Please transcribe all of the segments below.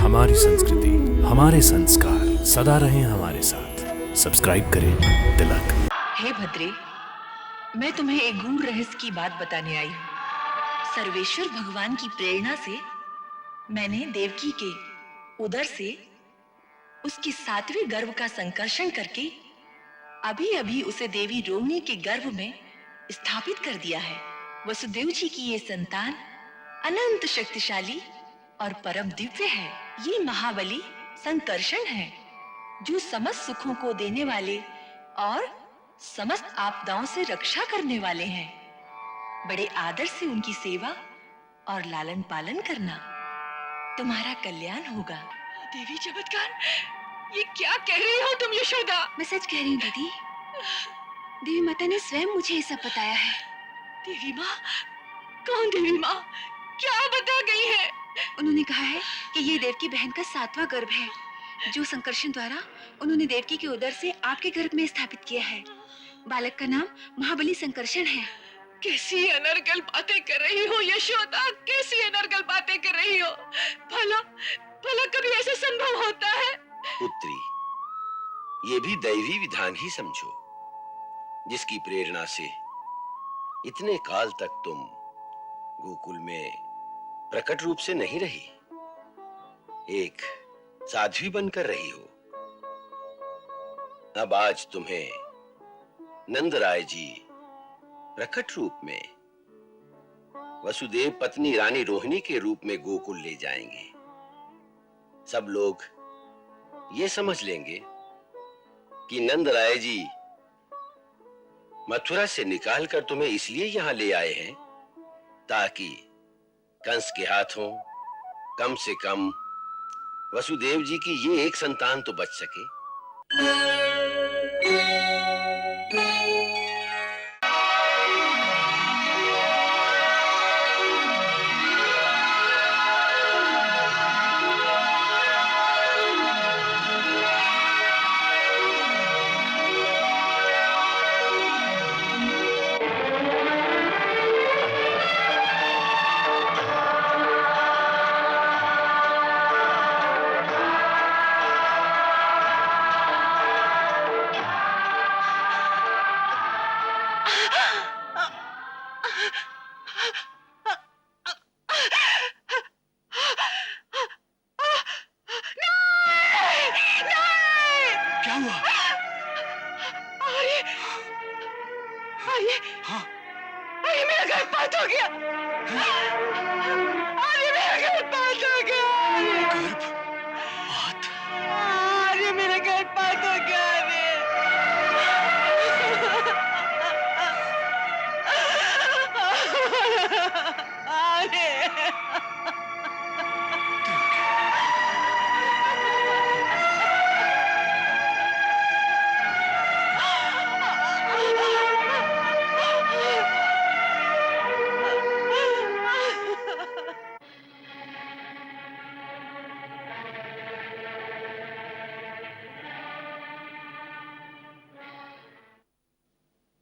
हमारी संस्कृति, हमारे संस्कार सदा रहें हमारे साथ। सब्सक्राइब करें तिलक। हे भद्रे, मैं तुम्हें एक गूढ़ रहस्य की बात बताने आई हूँ। सर्वेश्वर भगवान की प्रेरणा से मैंने देवकी के उदर से उसके 7वें गर्भ का संकर्षण करके अभी उसे देवी रोहिणी के गर्भ में स्थापित कर दिया है। वसुदेव जी की ये संतान अनंत शक्तिशाली और परम दिव्य है। ये महाबली संकर्षण है, जो समस्त सुखों को देने वाले और समस्त आपदाओं से रक्षा करने वाले हैं। बड़े आदर से उनकी सेवा और लालन पालन करना, तुम्हारा कल्याण होगा। देवी चमत्कार, ये क्या कह रही हो तुम यशोदा? मैं सच कह रही हूँ दीदी। देवी माता ने स्वयं मुझे ये सब बताया है। देवी माँ? कौन देवी माँ? क्या बता गई है? उन्होंने कहा है कि ये देवकी बहन का 7वां गर्भ है, जो संकर्षण द्वारा उन्होंने देवकी के उदर से आपके गर्भ में स्थापित किया है। बालक का नाम महाबली संकर्षण है। कैसी अनर्गल बातें कर रही हो यशोदा, कैसी अनर्गल बातें कर रही हो? भला भला कभी ऐसा संभव होता है? पुत्री, ये भी दैवी विधान ही समझो, जिसकी प्रेरणा से इतने काल तक तुम गोकुल में प्रकट रूप से नहीं रही, एक साध्वी बनकर रही हो। अब आज तुम्हें नंदराय जी प्रकट रूप में वसुदेव पत्नी रानी रोहिणी के रूप में गोकुल ले जाएंगे। सब लोग ये समझ लेंगे कि नंदराय जी मथुरा से निकालकर तुम्हें इसलिए यहां ले आए हैं ताकि कंस के हाथों कम से कम वसुदेव जी की ये एक संतान तो बच सके। क्या हुआ? अरे मेरा गर्भपात हो गया। अरे मेरा गर्भपात हो गया। गर्भपात? अरे मेरा गर्भपात हो गया। अरे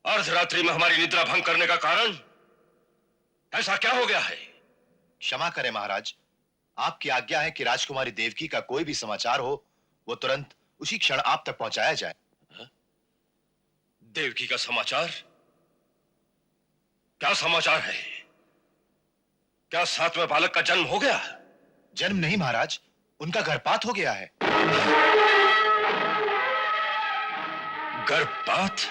अर्धरात्रि में हमारी निद्रा भंग करने का कारण ऐसा क्या हो गया है? क्षमा करें महाराज, आपकी आज्ञा है कि राजकुमारी देवकी का कोई भी समाचार हो, वो तुरंत उसी क्षण आप तक पहुंचाया जाए। देवकी का समाचार? क्या समाचार है? क्या 7वें बालक का जन्म हो गया? जन्म नहीं महाराज, उनका गर्भपात हो गया है। गर्भपात?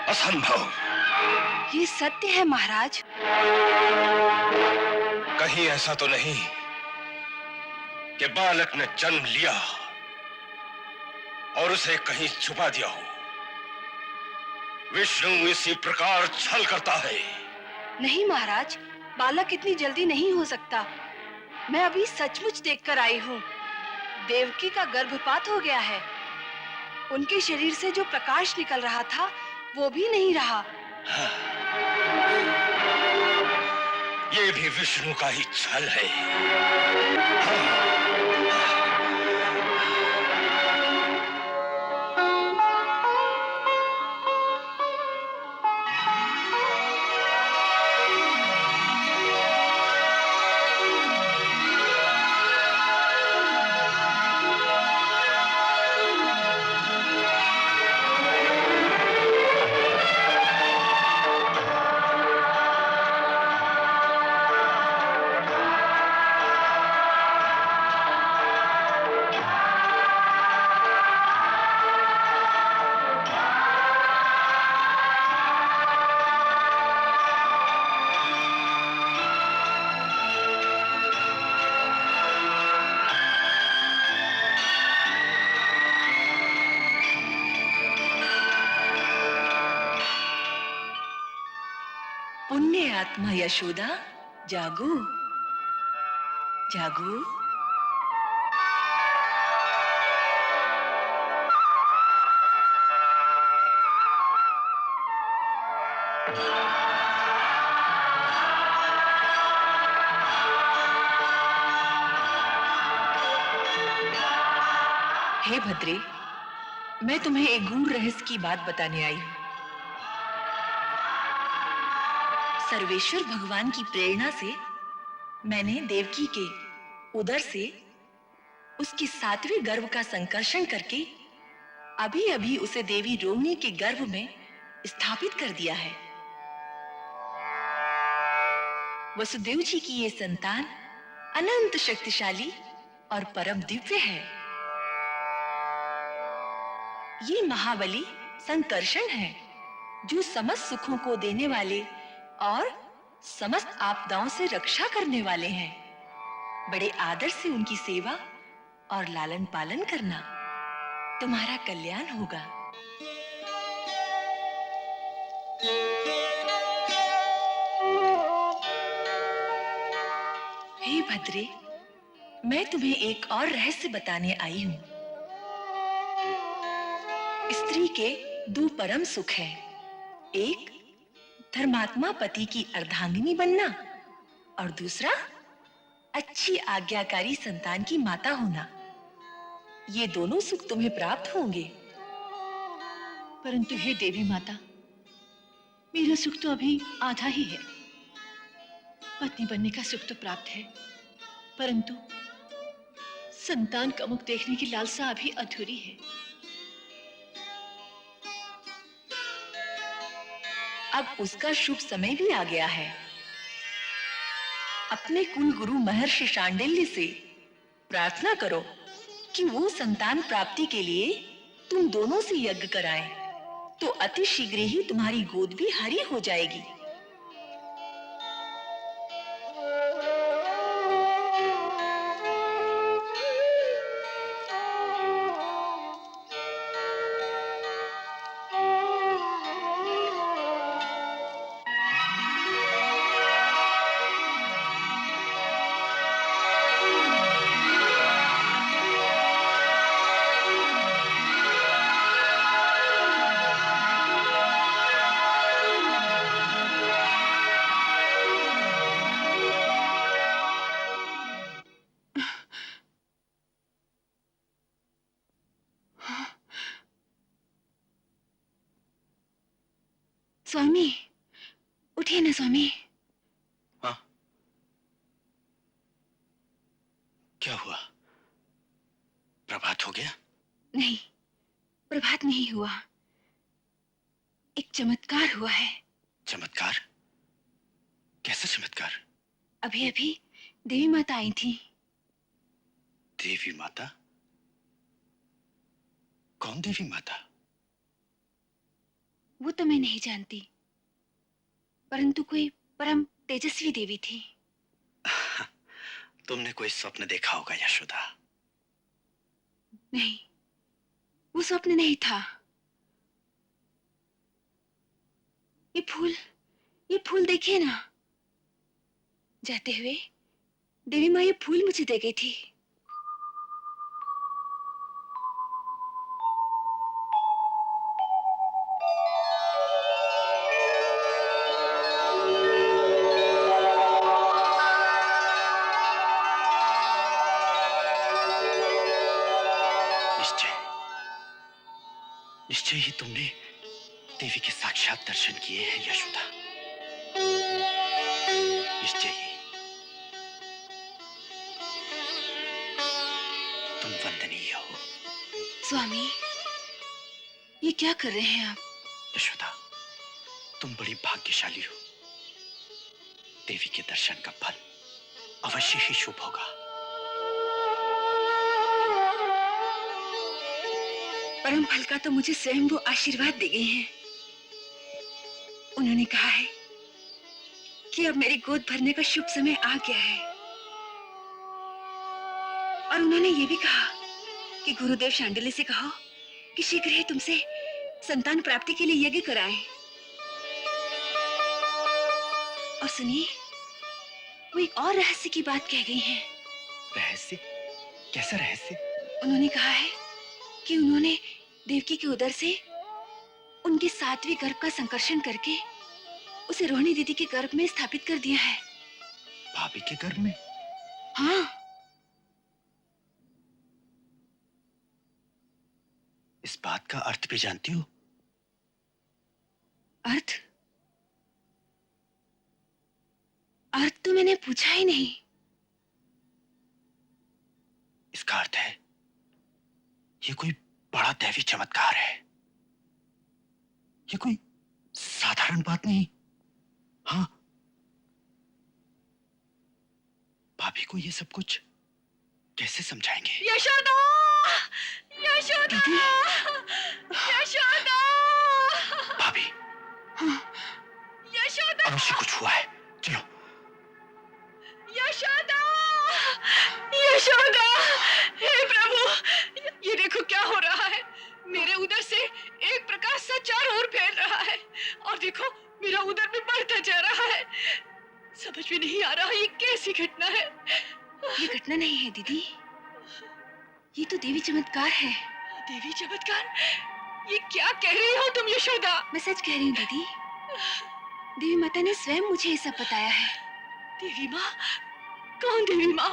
असंभव। ये सत्य है महाराज। कहीं ऐसा तो नहीं कि बालक ने जन्म लिया और उसे कहीं छुपा दिया हो? विष्णु इसी प्रकार छल करता है। नहीं महाराज, बालक इतनी जल्दी नहीं हो सकता। मैं अभी सचमुच देखकर आई हूँ। देवकी का गर्भपात हो गया है। उनके शरीर से जो प्रकाश निकल रहा था वो भी नहीं रहा। ये भी विष्णु का ही छल है। धर्मात्मा यशोदा, जागो जागो। हे भद्रे, मैं तुम्हें एक गूढ़ रहस्य की बात बताने आई हूं। सर्वेश्वर भगवान की प्रेरणा से मैंने देवकी के उदर से उसके 7वें गर्भ का संकर्षण करके अभी-अभी उसे देवी रोहिणी के गर्भ में स्थापित कर दिया है। वसुदेव जी की ये संतान अनंत शक्तिशाली और परम दिव्य है। ये महाबली संकर्षण है, जो समस्त सुखों को देने वाले और समस्त आपदाओं से रक्षा करने वाले हैं। बड़े आदर से उनकी सेवा और लालन पालन करना, तुम्हारा कल्याण होगा। हे भद्रे, मैं तुम्हें एक और रहस्य बताने आई हूं। स्त्री के 2 परम सुख हैं। एक धर्मात्मा पति की अर्धांगिनी बनना और दूसरा अच्छी आज्ञाकारी संतान की माता होना। ये दोनों सुख तुम्हें प्राप्त होंगे। परंतु हे देवी माता, मेरा सुख तो अभी आधा ही है। पत्नी बनने का सुख तो प्राप्त है, परंतु संतान का मुख देखने की लालसा अभी अधूरी है। अब उसका शुभ समय भी आ गया है। अपने कुल गुरु महर्षि शांडिल्य से प्रार्थना करो कि वो संतान प्राप्ति के लिए तुम दोनों से यज्ञ कराएं, तो अति शीघ्र ही तुम्हारी गोद भी हरी हो जाएगी। स्वामी, उठिए ना स्वामी। हाँ, क्या हुआ? प्रभात हो गया? नहीं, प्रभात नहीं हुआ। एक चमत्कार हुआ है। चमत्कार? कैसा चमत्कार? अभी अभी देवी माता आई थी। देवी माता? कौन देवी माता? वो तो मैं नहीं जानती, परंतु कोई परम तेजस्वी देवी थी। तुमने कोई स्वप्न देखा होगा यशोदा। नहीं, वो स्वप्न नहीं था। ये फूल देखिए ना। जाते हुए देवी माँ ये फूल मुझे दे गई थी। निश्चय ही तुमने देवी के साक्षात दर्शन किए हैं यशोदा। निश्चय ही तुम वंदनीय हो। स्वामी, ये क्या कर रहे हैं आप? यशोदा, तुम बड़ी भाग्यशाली हो। देवी के दर्शन का फल अवश्य ही शुभ होगा। परम फल का तो मुझे स्वयं वो आशीर्वाद दे गए हैं। उन्होंने कहा है कि अब मेरी गोद भरने का शुभ समय आ गया है, और उन्होंने ये भी कहा कि गुरुदेव शांडिल्य से कहो कि शीघ्र ही तुमसे संतान प्राप्ति के लिए यज्ञ कराएं। और सुनिए, वो एक और रहस्य की बात कह गई हैं। रहस्य? कैसा रहस्य? उन्होंने कहा है कि उन्होंने देवकी के उदर से उनके 7वें गर्भ का संकर्षण करके उसे रोहिणी दीदी के गर्भ में स्थापित कर दिया है। भाभी के गर्भ में? हाँ, इस बात का अर्थ भी जानती हो? अर्थ? अर्थ तो मैंने पूछा ही नहीं। इसका अर्थ है ये कोई बड़ा दैवी चमत्कार है। ये कोई साधारण बात नहीं। हाँ, भाभी को ये सब कुछ कैसे समझाएंगे? यशोदा, यशोदा, यशोदा, भाभी, यशोदा, अवश्य कुछ हुआ है। चलो। यशोदा, यशोदा, हे प्रभु, ये देखो क्या हो रहा है। मेरे उदर से एक प्रकाश सा चारों ओर फैल रहा है और देखो मेरा उदर भी बढ़ता जा रहा है। समझ में नहीं आ रहा ये कैसी घटना है। ये घटना नहीं है दीदी, ये तो देवी चमत्कार है। देवी चमत्कार? ये क्या कह रही हो तुम यशोदा? मैं सच कह रही हूँ दीदी। देवी माता ने स्वयं मुझे ये सब बताया है। देवी माँ? कौन देवी माँ?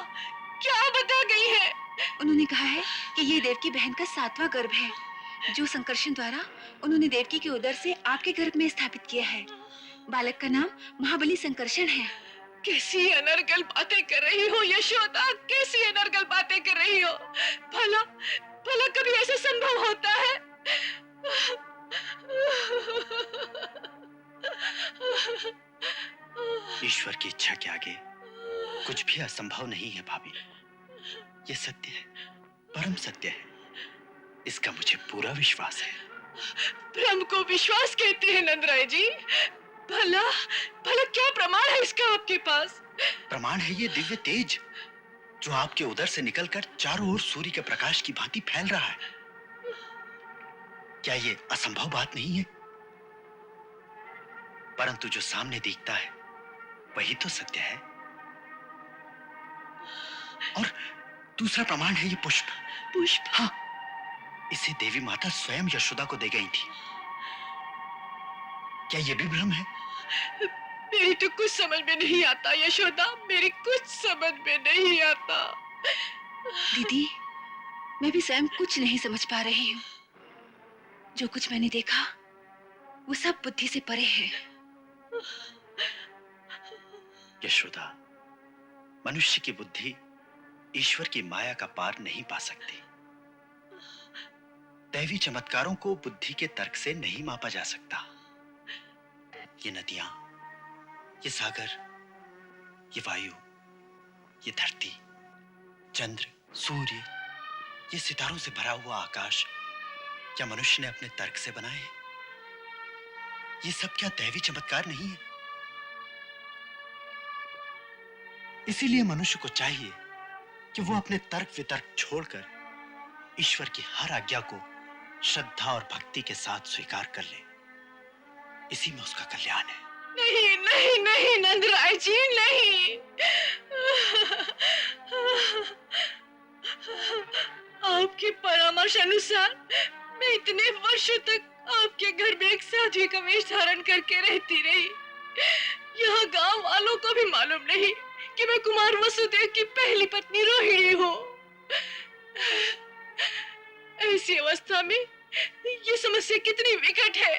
क्या बता गई है? उन्होंने कहा है कि ये देवकी बहन का 7वां गर्भ है, जो संकर्षण द्वारा उन्होंने देवकी के उदर से आपके गर्भ में स्थापित किया है। बालक का नाम महाबली संकर्षण है। कैसी अनर्गल बातें कर रही हो यशोदा, कैसी अनर्गल बातें कर रही हो। भला भला कभी ऐसा संभव होता है? ईश्वर की इच्छा के आगे कुछ भी असंभव नहीं है भाभी। ये सत्य है, परम सत्य है। इसका मुझे पूरा विश्वास है। भ्रम को विश्वास कहते हैं नंदराय जी। भला भला क्या प्रमाण है इसका आपके पास? प्रमाण है ये दिव्य तेज जो आपके उदर से निकलकर चारों ओर सूर्य के प्रकाश की भांति फैल रहा है। क्या ये असंभव बात नहीं है? परंतु जो सामने दिखता है वही तो सत्य है। और दूसरा प्रमाण है ये पुष्प। पुष्प? हाँ, इसे देवी माता स्वयं यशोदा को दे गई थी। क्या ये भी भ्रम है? मेरी तो कुछ समझ में नहीं आता यशोदा, मेरी कुछ समझ में नहीं आता। दीदी, मैं भी स्वयं कुछ नहीं समझ पा रही हूँ। जो कुछ मैंने देखा वो सब बुद्धि से परे है। यशोदा, मनुष्य की बुद्धि ईश्वर की माया का पार नहीं पा सकती। दैवी चमत्कारों को बुद्धि के तर्क से नहीं मापा जा सकता। ये नदियां, ये सागर, ये वायु, ये धरती, चंद्र, सूर्य, ये सितारों से भरा हुआ आकाश, क्या मनुष्य ने अपने तर्क से बनाए हैं? ये सब क्या दैवी चमत्कार नहीं है? इसीलिए मनुष्य को चाहिए कि वो अपने तर्क वितर्क छोड़कर ईश्वर की हर आज्ञा को श्रद्धा और भक्ति के साथ स्वीकार कर ले। इसी में उसका कल्याण है। नहीं नहीं नहीं नंदराय जी, नहीं। आपके परामर्श अनुसार मैं इतने वर्षों तक आपके घर में एक साध्वी का वेश धारण करके रहती रही। यहाँ गांव वालों को भी मालूम नहीं कि मैं कुमार वसुदेव की पहली पत्नी रोहिणी हूँ। ऐसी अवस्था में ये समस्या कितनी विकट है,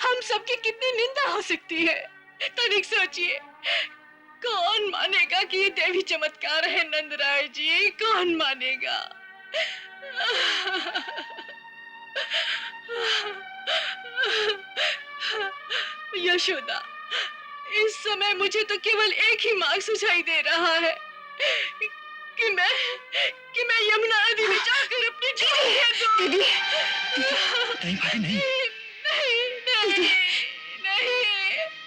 हम सबकी कितनी निंदा हो सकती है। तनिक सोचिए, कौन मानेगा कि ये देवी चमत्कार है नंदराय जी? कौन मानेगा? यशोदा, इस समय मुझे तो केवल एक ही मार्ग सुझाई दे रहा है कि मैं यमुना नदी में जाकर अपनी जान दे दूं। दीदी, नहीं भाभी, नहीं। नहीं नहीं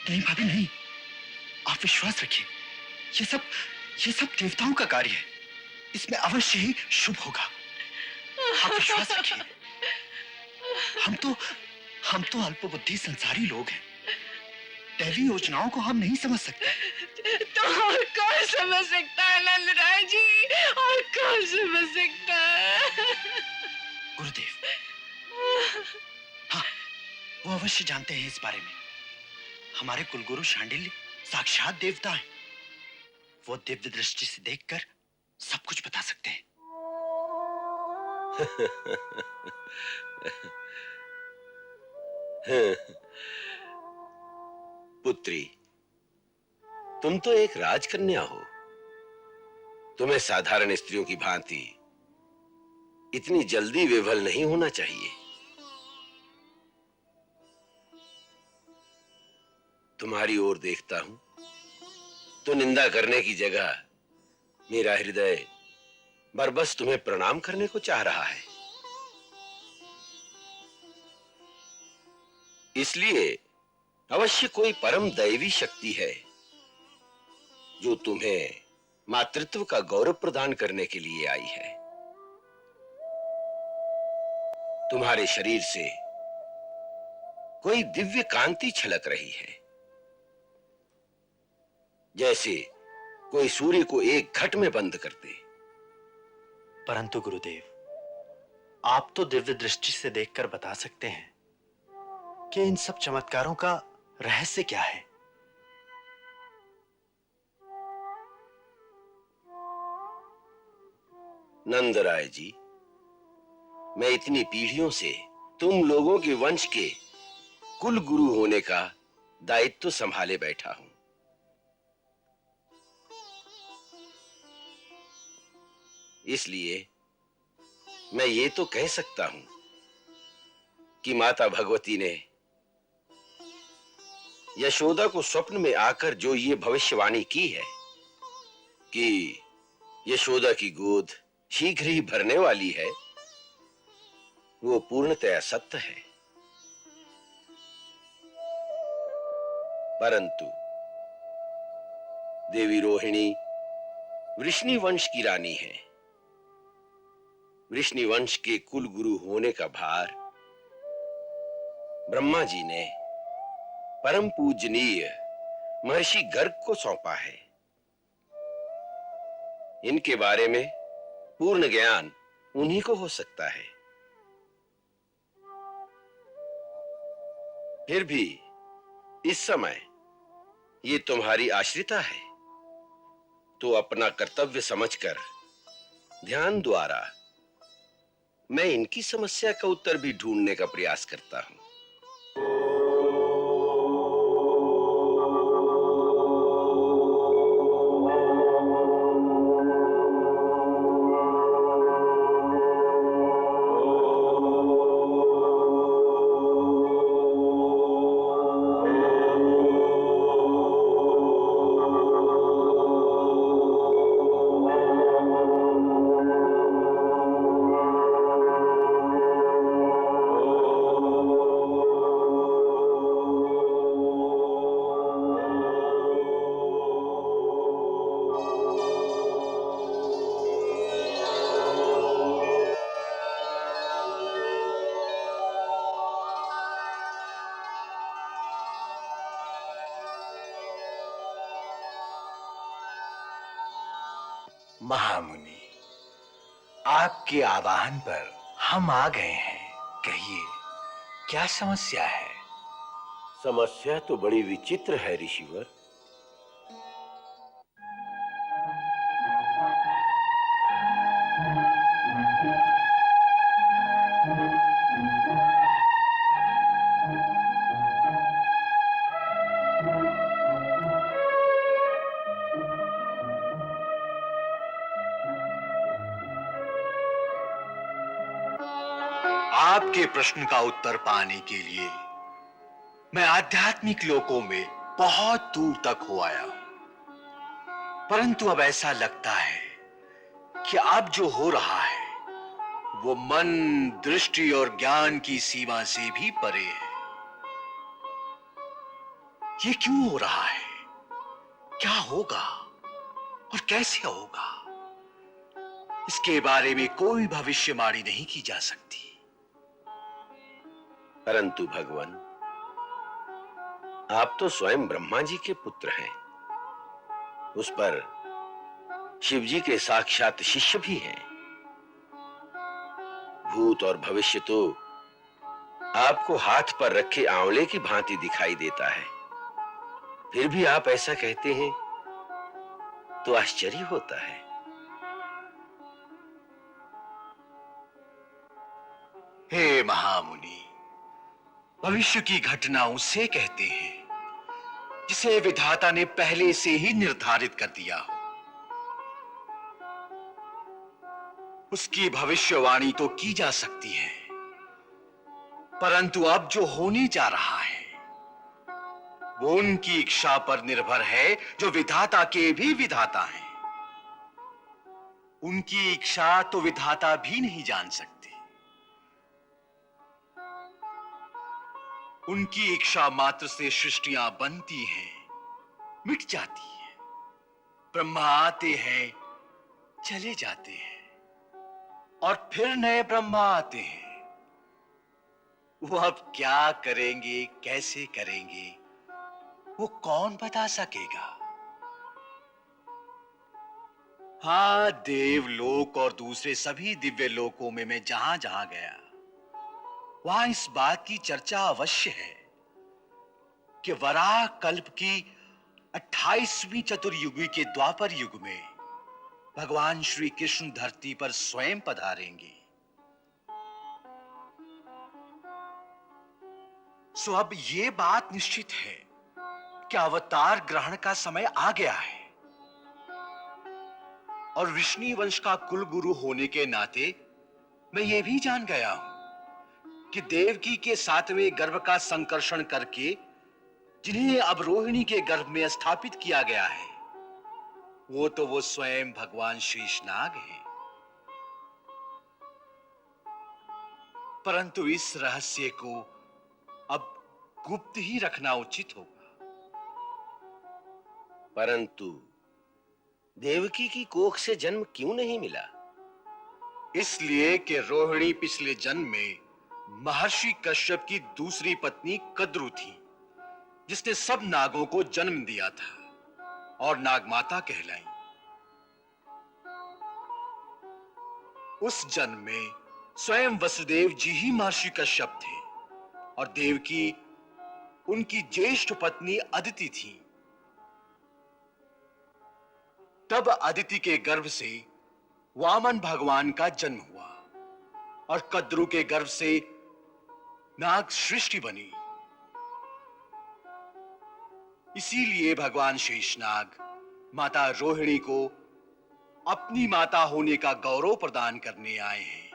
नहीं भाभी, नहीं। आप विश्वास रखिए, ये सब देवताओं का कार्य है। इसमें अवश्य ही शुभ होगा। आप विश्वास रखिए। हम तो अल्पबुद्धि संसारी लोग हैं, दैवी योजनाओं को हम नहीं समझ सकते। तो और कौन समझ सकता है नंदराय जी, और कौन समझ सकता है? गुरुदेव, हाँ, वो अवश्य जानते हैं इस बारे में। हमारे कुलगुरु शांडिल्य साक्षात देवता हैं। वो दिव्य दृष्टि से देखकर सब कुछ बता सकते हैं। पुत्री, तुम तो एक राजकन्या हो। तुम्हें साधारण स्त्रियों की भांति इतनी जल्दी विवल नहीं होना चाहिए। तुम्हारी ओर देखता हूं तो निंदा करने की जगह मेरा हृदय बरबस तुम्हें प्रणाम करने को चाह रहा है। इसलिए अवश्य कोई परम दैवी शक्ति है जो तुम्हें मातृत्व का गौरव प्रदान करने के लिए आई है। तुम्हारे शरीर से कोई दिव्य कांति छलक रही है, जैसे कोई सूर्य को एक घट में बंद कर दे। परंतु गुरुदेव, आप तो दिव्य दृष्टि से देखकर बता सकते हैं कि इन सब चमत्कारों का रहस्य क्या है। नंदराय जी, मैं इतनी पीढ़ियों से तुम लोगों के वंश के कुल गुरु होने का दायित्व संभाले बैठा हूं। इसलिए मैं ये तो कह सकता हूं कि माता भगवती ने यशोदा को स्वप्न में आकर जो ये भविष्यवाणी की है कि यशोदा की गोद शीघ्र ही भरने वाली है, वो पूर्णतया सत्य है। परंतु देवी रोहिणी वृष्णि वंश की रानी है। वृष्णि वंश के कुल गुरु होने का भार ब्रह्मा जी ने परम पूजनीय महर्षि गर्ग को सौंपा है। इनके बारे में पूर्ण ज्ञान उन्हीं को हो सकता है। फिर भी इस समय ये तुम्हारी आश्रिता है, तो अपना कर्तव्य समझकर ध्यान द्वारा मैं इनकी समस्या का उत्तर भी ढूंढने का प्रयास करता हूं। महामुनि, आपके आवाहन पर हम आ गए हैं। कहिए, क्या समस्या है? समस्या तो बड़ी विचित्र है ऋषिवर। आपके प्रश्न का उत्तर पाने के लिए मैं आध्यात्मिक लोकों में बहुत दूर तक हो आया हूं, परंतु अब ऐसा लगता है कि अब जो हो रहा है वो मन, दृष्टि और ज्ञान की सीमा से भी परे है। ये क्यों हो रहा है, क्या होगा और कैसे होगा, इसके बारे में कोई भविष्यवाणी नहीं की जा सकती। परंतु भगवान, आप तो स्वयं ब्रह्मा जी के पुत्र हैं। उस पर शिव जी के साक्षात शिष्य भी हैं। भूत और भविष्य तो आपको हाथ पर रखे आंवले की भांति दिखाई देता है, फिर भी आप ऐसा कहते हैं तो आश्चर्य होता है। हे महामुनि, भविष्य की घटना उसे कहते हैं जिसे विधाता ने पहले से ही निर्धारित कर दिया हो। उसकी भविष्यवाणी तो की जा सकती है, परंतु अब जो होने जा रहा है वो उनकी इच्छा पर निर्भर है जो विधाता के भी विधाता हैं। उनकी इच्छा तो विधाता भी नहीं जान सकते। उनकी इच्छा मात्र से सृष्टियां बनती हैं, मिट जाती हैं, ब्रह्मा आते हैं, चले जाते हैं और फिर नए ब्रह्मा आते हैं। वो अब क्या करेंगे, कैसे करेंगे, वो कौन बता सकेगा? हाँ, देवलोक और दूसरे सभी दिव्य लोकों में मैं जहां जहां गया, वहां इस बात की चर्चा अवश्य है कि वराह कल्प की 28वीं चतुर्युगी के द्वापर युग में भगवान श्री कृष्ण धरती पर स्वयं पधारेंगे। सो अब ये बात निश्चित है कि अवतार ग्रहण का समय आ गया है और विष्णु वंश का कुल गुरु होने के नाते मैं ये भी जान गया हूं कि देवकी के 7वें गर्भ का संकर्षण करके जिन्हें अब रोहिणी के गर्भ में स्थापित किया गया है, वो स्वयं भगवान शेषनाग हैं। परंतु इस रहस्य को अब गुप्त ही रखना उचित होगा। परंतु देवकी की कोख से जन्म क्यों नहीं मिला? इसलिए कि रोहिणी पिछले जन्म में महर्षि कश्यप की दूसरी पत्नी कद्रु थी, जिसने सब नागों को जन्म दिया था और नागमाता कहलाई। उस जन्म में स्वयं वसुदेव जी ही महर्षि कश्यप थे और देवकी उनकी ज्येष्ठ पत्नी अदिति थी। तब अदिति के गर्भ से वामन भगवान का जन्म हुआ और कद्रु के गर्भ से नाग सृष्टि बनी। इसीलिए भगवान शेषनाग माता रोहिणी को अपनी माता होने का गौरव प्रदान करने आए हैं।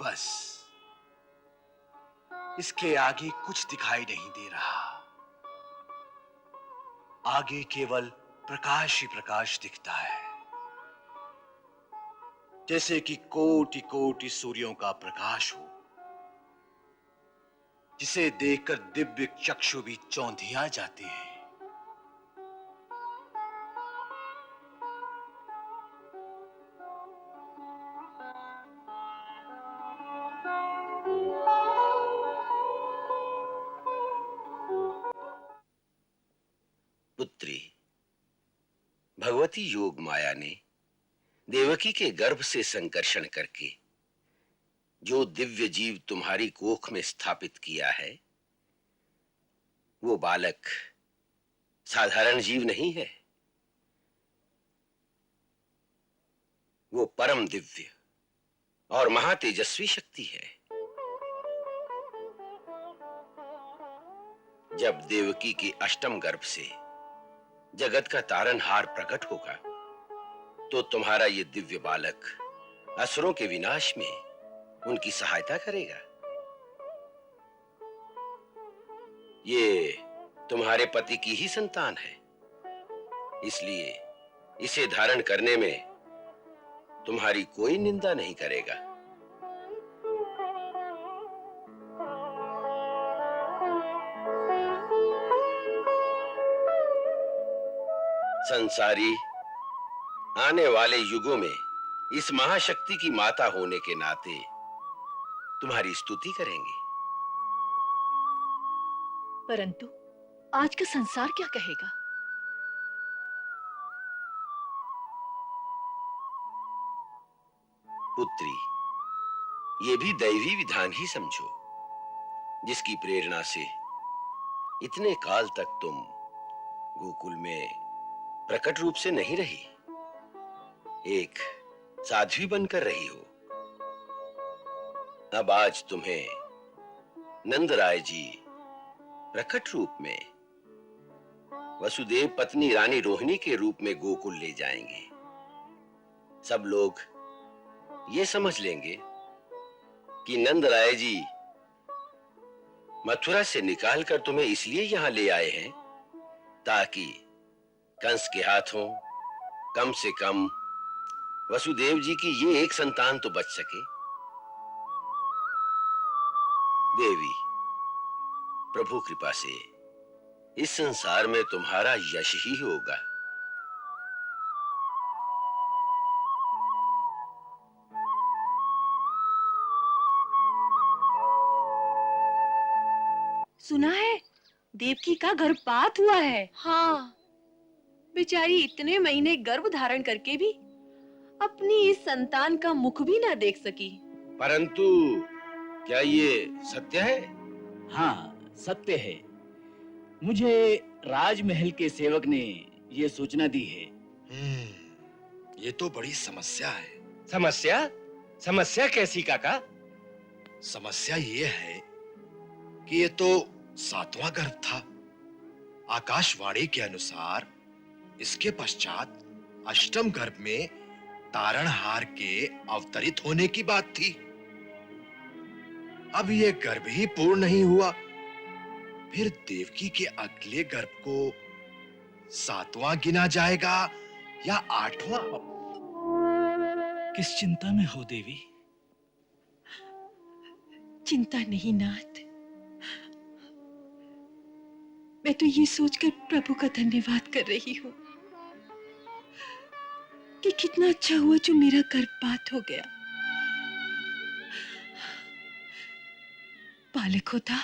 बस इसके आगे कुछ दिखाई नहीं दे रहा। आगे केवल प्रकाश ही प्रकाश दिखता है, जैसे कि कोटि कोटि सूर्यों का प्रकाश हो, जिसे देखकर दिव्य चक्षु भी चौंधिया जाते हैं। पुत्री, भगवती योग माया ने देवकी के गर्भ से संकर्षण करके जो दिव्य जीव तुम्हारी कोख में स्थापित किया है, वो बालक साधारण जीव नहीं है। वो परम दिव्य और महातेजस्वी शक्ति है। जब देवकी के अष्टम गर्भ से जगत का तारनहार प्रकट होगा, तो तुम्हारा ये दिव्य बालक असुरों के विनाश में उनकी सहायता करेगा। ये तुम्हारे पति की ही संतान है, इसलिए इसे धारण करने में तुम्हारी कोई निंदा नहीं करेगा। संसारी आने वाले युगों में इस महाशक्ति की माता होने के नाते तुम्हारी स्तुति करेंगे। परंतु आज का संसार क्या कहेगा? पुत्री, ये भी दैवी विधान ही समझो, जिसकी प्रेरणा से इतने काल तक तुम गोकुल में प्रकट रूप से नहीं रही, एक साध्वी बनकर रही हो। अब आज तुम्हें नंदराय जी प्रकट रूप में वसुदेव पत्नी रानी रोहिणी के रूप में गोकुल ले जाएंगे। सब लोग ये समझ लेंगे कि नंदराय जी मथुरा से निकालकर तुम्हें इसलिए यहां ले आए हैं ताकि कंस के हाथों कम से कम वसुदेव जी की ये एक संतान तो बच सके। देवी, प्रभु कृपा से इस संसार में तुम्हारा यश ही होगा। सुना है देवकी का गर्भपात हुआ है। हाँ, बेचारी इतने महीने गर्भ धारण करके भी अपनी इस संतान का मुख भी ना देख सकी। परंतु क्या ये सत्य है? हाँ, सत्य है। मुझे राजमहल के सेवक ने ये सूचना दी है। ये तो बड़ी समस्या है। समस्या? समस्या कैसी काका? समस्या ये है कि ये तो 7वां गर्भ था। आकाशवाणी के अनुसार इसके पश्चात अष्टम गर्भ में तारणहार के अवतरित होने की बात थी। अब ये गर्भ ही पूर्ण नहीं हुआ, फिर देवकी के अगले गर्भ को 7वां गिना जाएगा या 8वां? किस चिंता में हो देवी? चिंता नहीं नाथ, मैं तो ये सोचकर प्रभु का धन्यवाद कर रही हूँ कि कितना अच्छा हुआ जो मेरा गर्भपात हो गया। बालक होता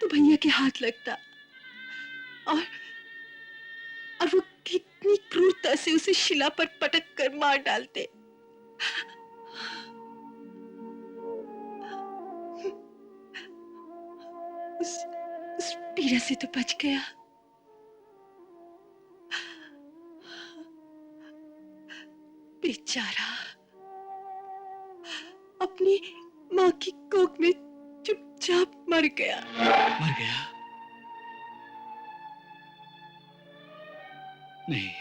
तो भैया के हाथ लगता और वो कितनी क्रूरता से उसे शिला पर पटक कर मार डालते। उस पीड़ा से तो बच गया। बेचारा अपनी माँ की कोख में चुपचाप मर गया। मर गया? नहीं,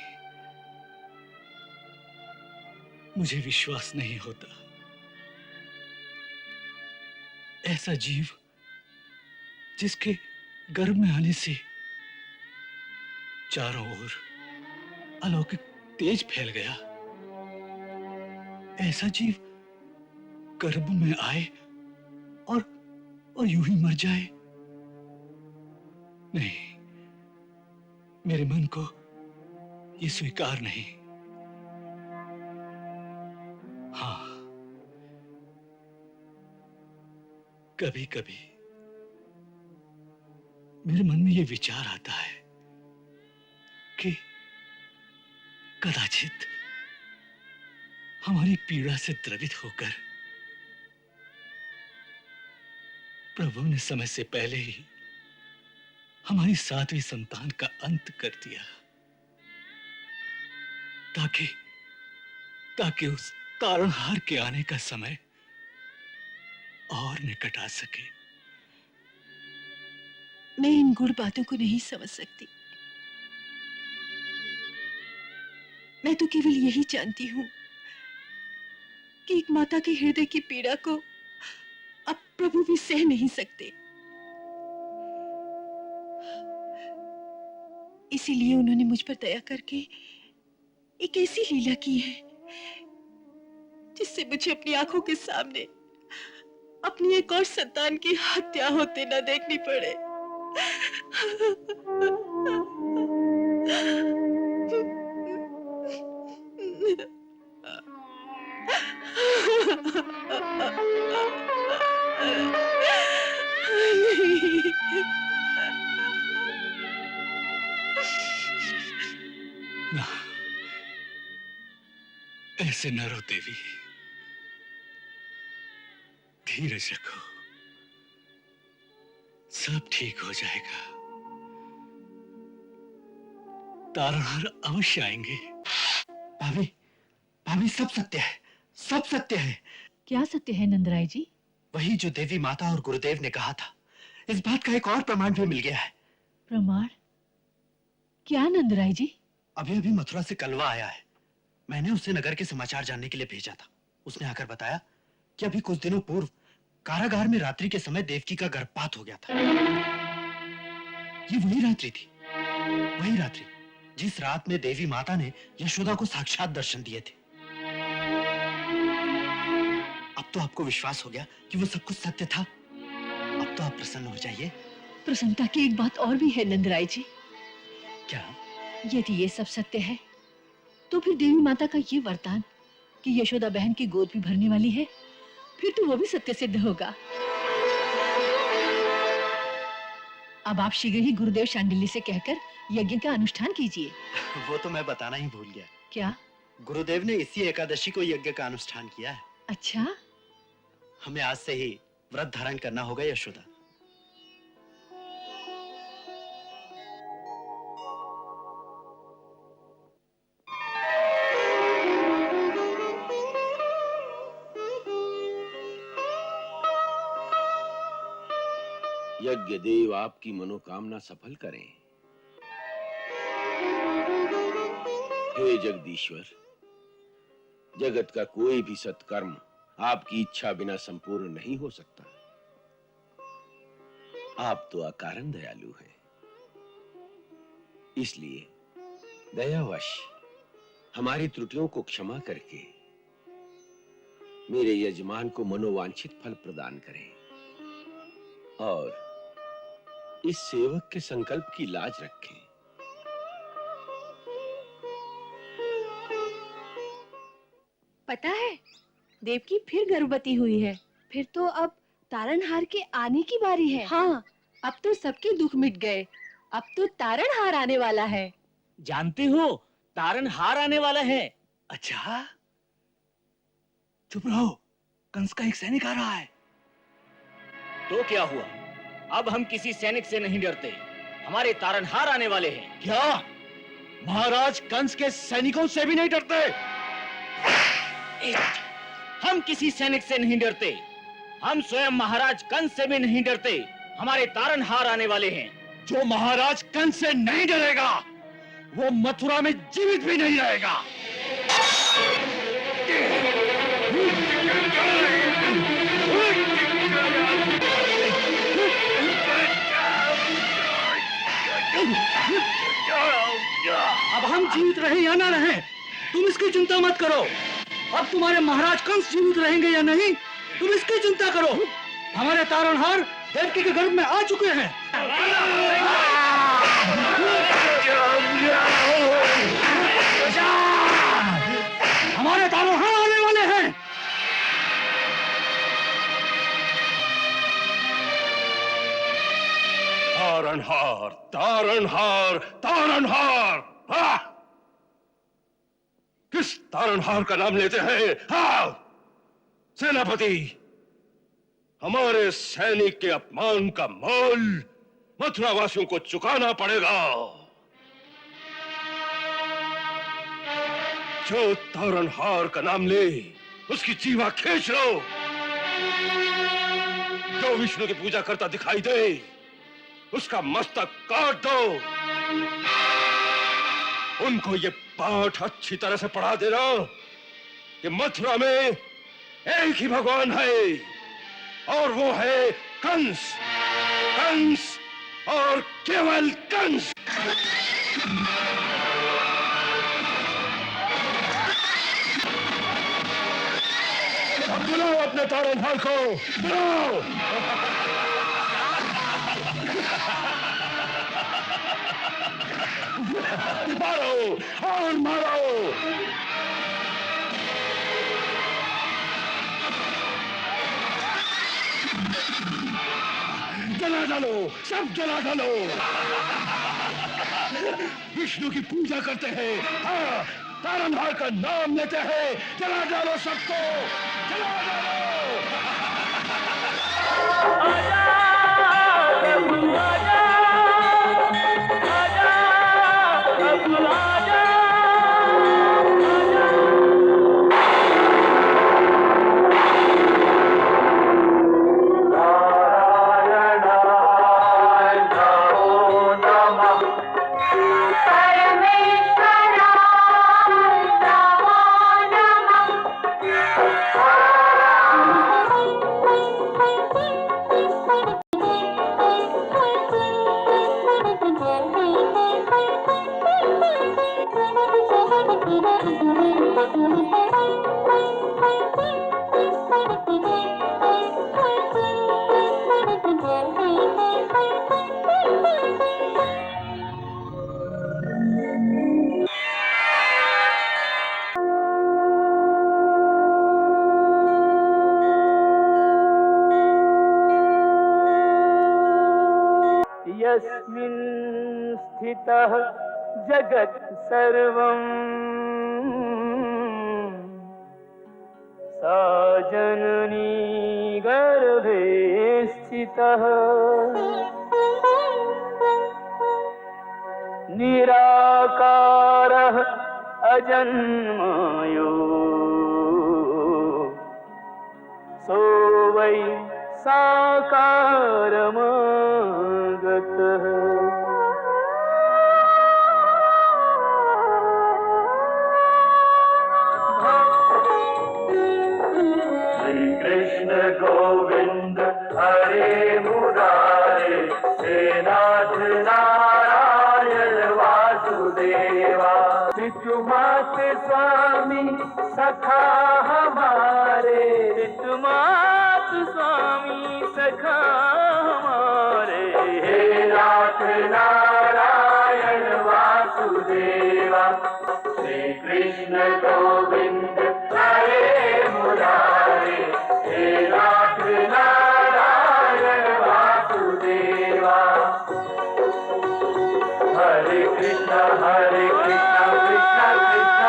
मुझे विश्वास नहीं होता। ऐसा जीव जिसके गर्भ में आने से चारों ओर अलौकिक तेज फैल गया, ऐसा जीव गर्भ में आए और यूं ही मर जाए? नहीं, मेरे मन को ये स्वीकार नहीं। हाँ, कभी कभी मेरे मन में ये विचार आता है कि कदाचित हमारी पीड़ा से द्रवित होकर प्रभु ने समय से पहले ही हमारी 7वीं संतान का अंत कर दिया, ताकि उस तारणहार के आने का समय और निकट आ सके। मैं इन गुड़ बातों को नहीं समझ सकती। मैं तो केवल यही जानती हूँ कि एक माता के हृदय की पीड़ा को अब प्रभु भी सह नहीं सकते। इसीलिए उन्होंने मुझ पर दया करके एक ऐसी लीला की है जिससे मुझे अपनी आंखों के सामने अपनी एक और संतान की हत्या होते न देखनी पड़े। ना, ऐसे न रो देवी। धीरज रखो, सब ठीक हो जाएगा। तारणहार अवश्य आएंगे। भाभी, भाभी सब सत्य है, सब सत्य है। क्या सत्य है नंदराय जी? वही जो देवी माता और गुरुदेव ने कहा था। इस बात का एक और प्रमाण भी मिल गया है। प्रमाण? क्या नंदराय जी? अभी अभी मथुरा से कलवा आया है। मैंने उसे नगर के समाचार जानने के लिए भेजा था। उसने आकर बताया कि अभी कुछ दिनों पूर्व कारागार में रात्रि के समय देवकी का गर्भपात हो गया था। ये वही रात्रि थी, वही रात्रि जिस रात में देवी माता ने यशोदा को साक्षात दर्शन दिए थे। अब तो आपको विश्वास हो गया कि वो सब कुछ सत्य था। अब तो आप प्रसन्न हो जाइए। प्रसन्नता की एक बात और भी है नंदराय जी। क्या? यदि ये सब सत्य है तो फिर देवी माता का ये वरदान कि यशोदा बहन की गोद भी भरने वाली है, फिर तो वो भी सत्य सिद्ध होगा। अब आप शीघ्र ही गुरुदेव शांडिल्य से कहकर यज्ञ का अनुष्ठान कीजिए। वो तो मैं बताना ही भूल गया। क्या? गुरुदेव ने इसी एकादशी को यज्ञ का अनुष्ठान किया है। अच्छा, हमें आज से ही व्रत धारण करना होगा यशोदा। यज्ञ देव आपकी मनोकामना सफल करें। हे जगदीश्वर, जगत का कोई भी सत्कर्म आपकी इच्छा बिना संपूर्ण नहीं हो सकता। आप तो अकारण दयालु हैं, इसलिए दयावश हमारी त्रुटियों को क्षमा करके मेरे यजमान को मनोवांछित फल प्रदान करें और इस सेवक के संकल्प की लाज रखें। पता है, देवकी फिर गर्भवती हुई है। फिर तो अब तारणहार के आने की बारी है। हाँ, अब तो सबके दुख मिट गए। अब तो तारणहार आने वाला है। जानते हो, तारणहार आने वाला है। अच्छा, चुप रहो, कंस का एक सैनिक आ रहा है। तो क्या हुआ? अब हम किसी सैनिक से नहीं डरते। हमारे तारणहार आने वाले हैं। क्या महाराज कंस के सैनिकों से भी नहीं डरते? हम किसी सैनिक से नहीं डरते। हम स्वयं महाराज कंस से भी नहीं डरते। हमारे तारणहार आने वाले हैं। जो महाराज कंस से नहीं डरेगा वो मथुरा में जीवित भी नहीं रहेगा। अब हम जीवित रहे या ना रहे, तुम इसकी चिंता मत करो। अब तुम्हारे महाराज कंस जीवित रहेंगे या नहीं, तुम इसकी चिंता करो। हमारे तारणहार देवकी के गर्भ में आ चुके हैं। हमारे तारणहार आने वाले हैं। तारणहार, तारणहार, तारणहार। हाँ! किस तारणहार का नाम लेते हैं? हाँ! सेनापति, हमारे सैनिक के अपमान का मोल मथुरा वासियों को चुकाना पड़ेगा। जो तारणहार का नाम ले उसकी जीवा खींच लो। जो विष्णु की पूजा करता दिखाई दे उसका मस्तक काट दो। उनको ये पाठ अच्छी तरह से पढ़ा देना कि मथुरा में एक ही भगवान है और वो है कंस। कंस और केवल कंस। अब बुलाओ अपने तारणहार को, बुलाओ। मारो और मारो। जला डालो, सब जला डालो। विष्णु की पूजा करते हैं, हाँ, तारनहार का नाम लेते हैं, जला डालो सबको, जला डालो। यस्मिन् स्थितः जगत् सर्वम् सा जननी गर्भे स्थितः निराकारः अजन्मयो सो वै साकारमागतः। श्री कृष्ण गोविंद हरे मुरारे, हे नाथ नारायण वासुदेवा। चित्तुमात स्वामी सखा हमारे, चित्तुमात स्वामी सखा हमारे। हे नाथ नारायण वासुदेवा, श्री कृष्ण गोविंद हरे मुरारे, हे नाथ नारायण वासुदेवा। हरे कृष्ण कृष्ण कृष्ण हरे हरे, हरे कृष्ण कृष्ण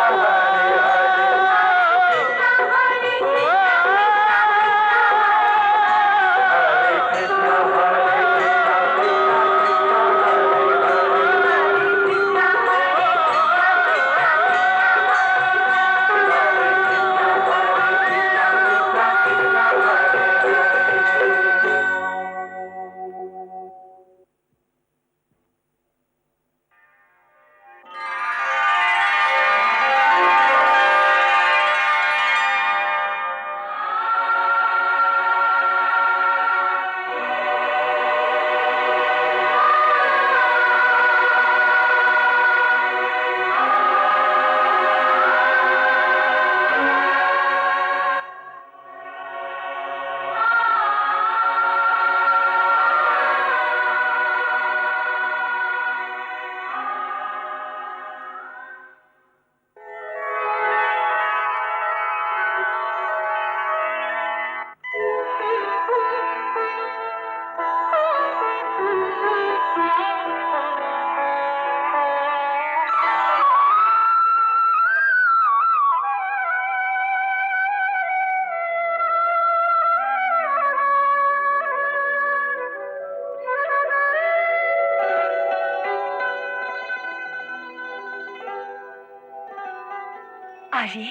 आर्य,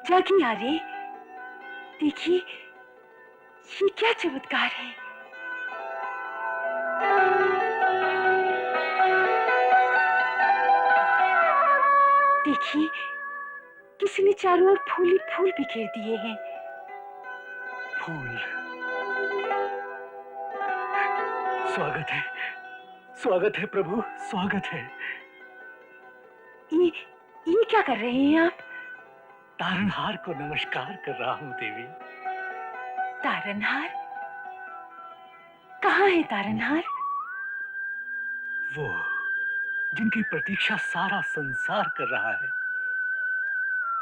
जागिए आर्य, देखिए ये क्या चमत्कार है। देखिए किसी ने चारों ओर फूल ही फूल बिखेर दिए हैं। फूल, स्वागत है प्रभु, स्वागत है। ये क्या कर रहे हैं आप? तारनहार को नमस्कार कर रहा हूँ देवी। तारनहार? कहाँ है तारनहार? वो जिनकी प्रतीक्षा सारा संसार कर रहा है,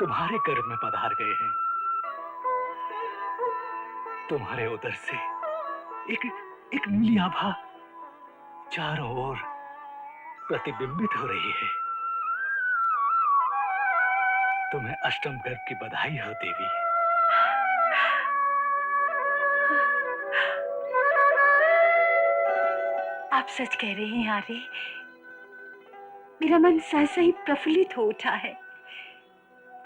तुम्हारे गर्भ में पधार गए हैं। तुम्हारे उदर से एक एक नीली आभा चारों ओर प्रतिबिंबित हो रही है। तुम्हें अष्टम गर्भ की बधाई हो देवी। आप सच कह रहे हैं आर्य। मेरा मन सहसा ही प्रफुल्लित हो उठा है,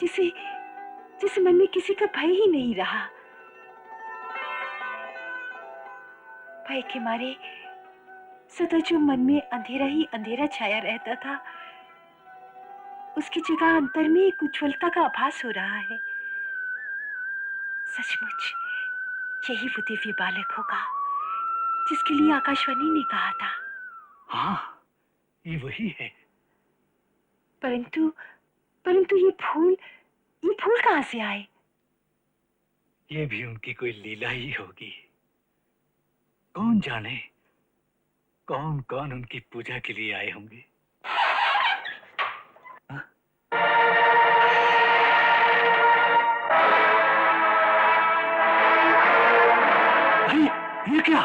जिसे मन में किसी का भय ही नहीं रहा। भय के मारे सदा जो मन में अंधेरा ही अंधेरा छाया रहता था, उसकी जगह अंतर में एक उज्ज्वलता का आभास हो रहा है। सचमुच यही वो दिव्य बालक होगा जिसके लिए आकाशवाणी ने कहा था। हाँ, ये वही है। परंतु ये फूल कहाँ से आए? ये भी उनकी कोई लीला ही होगी। कौन जाने कौन कौन उनकी पूजा के लिए आए होंगे। अरे ये क्या?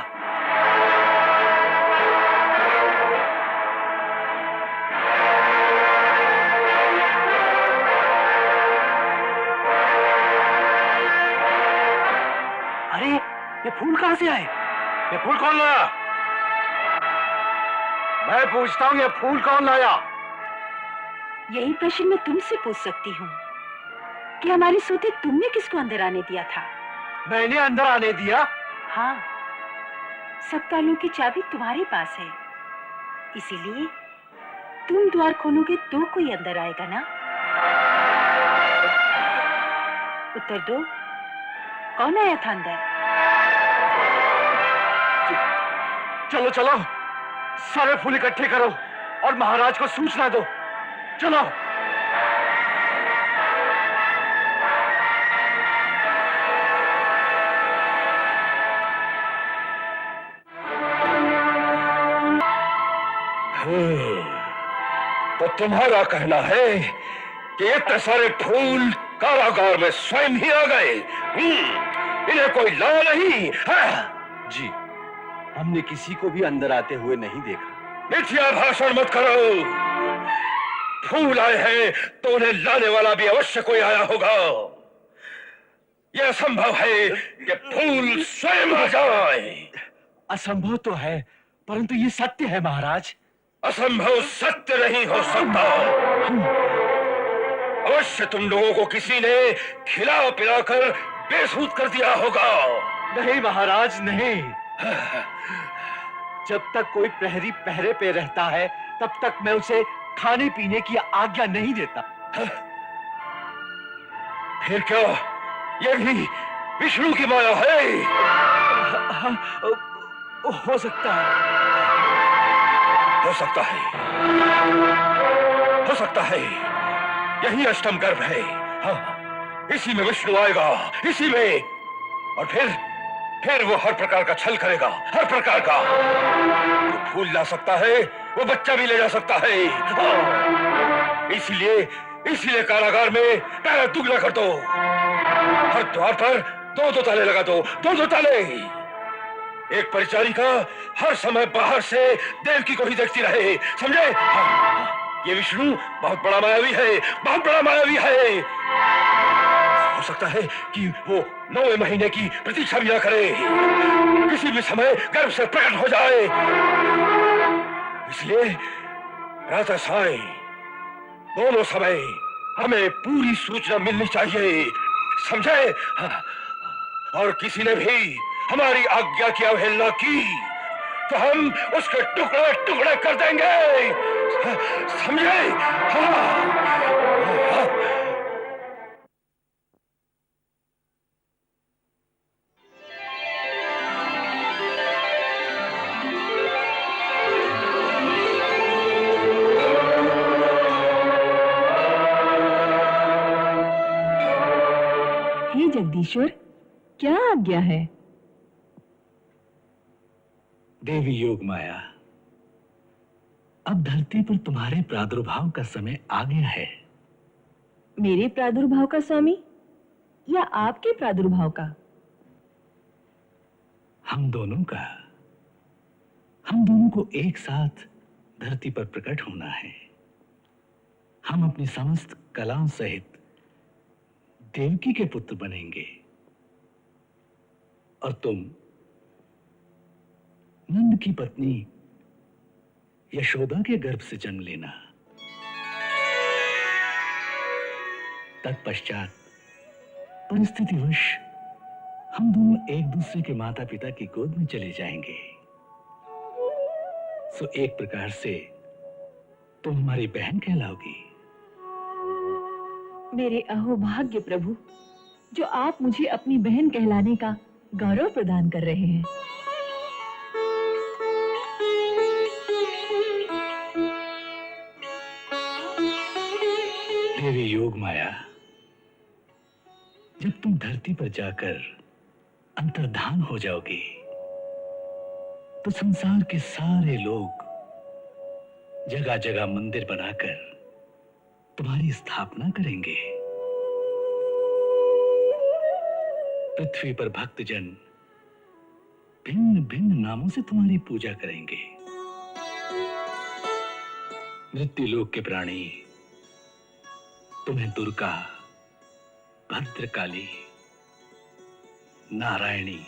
अरे ये फूल कहाँ से आए? ये फूल कौन लाया? मैं पूछता हूँ, ये फूल कौन लाया? यही प्रश्न मैं तुमसे पूछ सकती हूँ कि हमारे सोते तुमने किसको अंदर आने दिया था? मैंने अंदर आने दिया? हाँ, सब तालों की चाबी तुम्हारे पास है, इसीलिए तुम द्वार खोलोगे तो कोई अंदर आएगा ना। उत्तर दो, कौन आया था अंदर? चलो चलो, सारे फूल इकट्ठे करो और महाराज को सूचना दो। चलो। तो तुम्हारा कहना है कि इतने सारे फूल कारागार में स्वयं ही आ गए? इन्हें कोई ला नहीं है? जी, हमने किसी को भी अंदर आते हुए नहीं देखा। मिथ्या भाषण मत करो। फूल आए हैं तो उन्हें लाने वाला भी अवश्य कोई आया होगा। यह असंभव है कि फूल स्वयं आ जाए। असंभव तो है, परंतु ये सत्य है महाराज। असंभव सत्य नहीं हो सकता। अवश्य तुम लोगों को किसी ने खिला पिलाकर बेसुध कर दिया होगा। नहीं महाराज, नहीं। जब तक कोई प्रहरी पहरे पे रहता है, तब तक मैं उसे खाने पीने की आज्ञा नहीं देता। फिर क्या ये भी विष्णु की माया है? हो सकता है। हो सकता है, हो सकता है यही अष्टम गर्भ है। हाँ, इसी में विष्णु आएगा, इसी में। और फिर वो हर प्रकार का छल करेगा, हर प्रकार का। जो फूल ला सकता है वो बच्चा भी ले जा सकता है। हाँ, इसीलिए कारागार में पहरा दुगना कर दो। हर द्वार पर दो ताले लगा दो, दो ताले। एक परिचारिका हर समय बाहर से देवकी को ही देखती रहे, समझे? हाँ, ये विष्णु बहुत बड़ा मायावी है, बहुत बड़ा मायावी है। हो सकता है कि वो 9वें महीने की प्रतीक्षा भी ना करे, किसी भी समय गर्भ से प्रकट हो जाए। इसलिए प्रातः साय दोनों समय हमें पूरी सूचना मिलनी चाहिए, समझे? हाँ, और किसी ने भी हमारी आज्ञा की अवहेलना की तो हम उसके टुकड़े टुकड़े कर देंगे, समझे? हे जगदीश्वर, क्या आज्ञा है? देवी योग माया, अब धरती पर तुम्हारे प्रादुर्भाव का समय आ गया है। मेरे प्रादुर्भाव का स्वामी या आपके प्रादुर्भाव का? हम दोनों का। हम दोनों को एक साथ धरती पर प्रकट होना है। हम अपनी समस्त कलाओं सहित देवकी के पुत्र बनेंगे और तुम नंद की पत्नी यशोदा के गर्भ से जन्म लेना। तत्पश्चात परिस्थितिवश हम दोनों एक दूसरे के माता पिता की गोद में चले जाएंगे। सो एक प्रकार से तुम हमारी बहन कहलाओगी। मेरे अहोभाग्य प्रभु, जो आप मुझे अपनी बहन कहलाने का गौरव प्रदान कर रहे हैं। देवी योग माया, जब तुम धरती पर जाकर अंतर्धान हो जाओगे तो संसार के सारे लोग जगह जगह मंदिर बनाकर तुम्हारी स्थापना करेंगे। पृथ्वी पर भक्तजन भिन्न भिन्न नामों से तुम्हारी पूजा करेंगे। मृत्युलोक के प्राणी तुम्हें दुर्गा, भद्रकाली, नारायणी,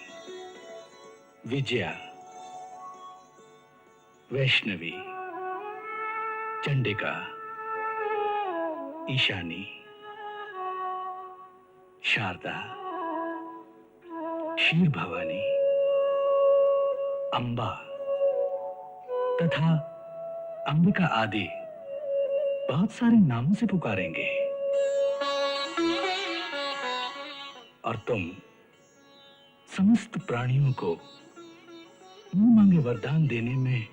विजया, वैष्णवी, चंडिका, ईशानी, शारदा, क्षीर भवानी, अंबा तथा अंबिका आदि बहुत सारे नामों से पुकारेंगे। और तुम समस्त प्राणियों को मुंह मांगे वरदान देने में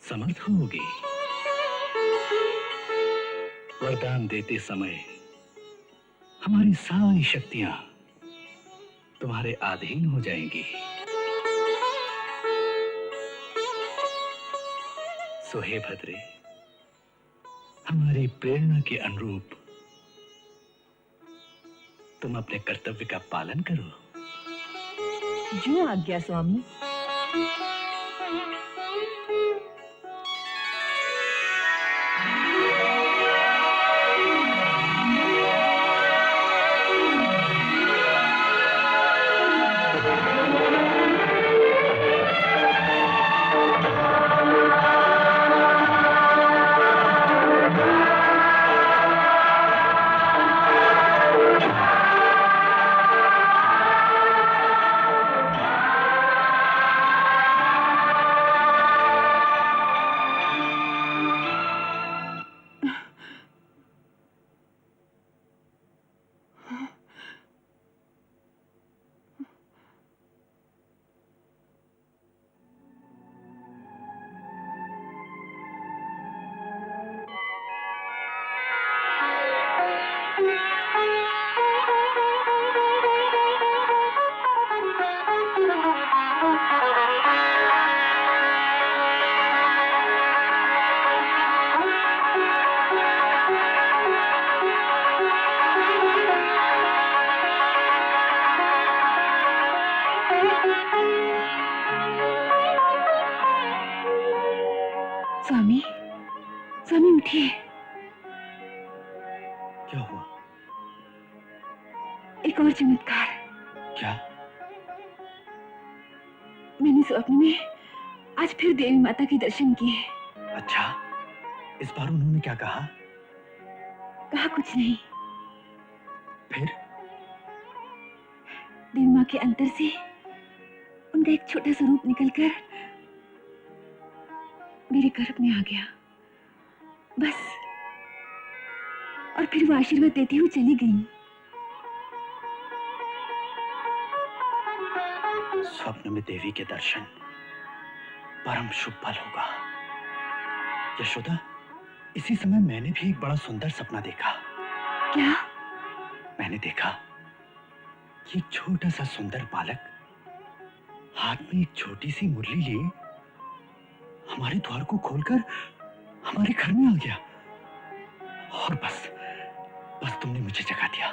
समर्थ होगी। वरदान देते समय हमारी सारी शक्तियां तुम्हारे अधीन हो जाएंगी। सो हे भद्रे, हमारी प्रेरणा के अनुरूप तुम अपने कर्तव्य का पालन करो। जो आज्ञा स्वामी। स्वामी, स्वामी उठिए। क्या हुआ? एक और चमत्कार। क्या? मैंने स्वप्न में आज फिर देवी माता के दर्शन किए। अच्छा, इस बार उन्होंने क्या कहा? कहा कुछ नहीं। फिर? देवी माँ के अंतर से उनका एक छोटा सा रूप निकलकर मेरे गर्भ में आ गया, बस। और फिर वो आशीर्वाद देती हुई चली गई। स्वप्न में देवी के दर्शन परम शुभ फल होगा। यशोदा, इसी समय मैंने भी एक बड़ा सुंदर सपना देखा। क्या? मैंने देखा कि एक छोटा सा सुंदर बालक हाथ में एक छोटी सी मुरली लिए हमारे द्वार को खोलकर हमारे घर में आ गया। और बस तुमने मुझे जगा दिया।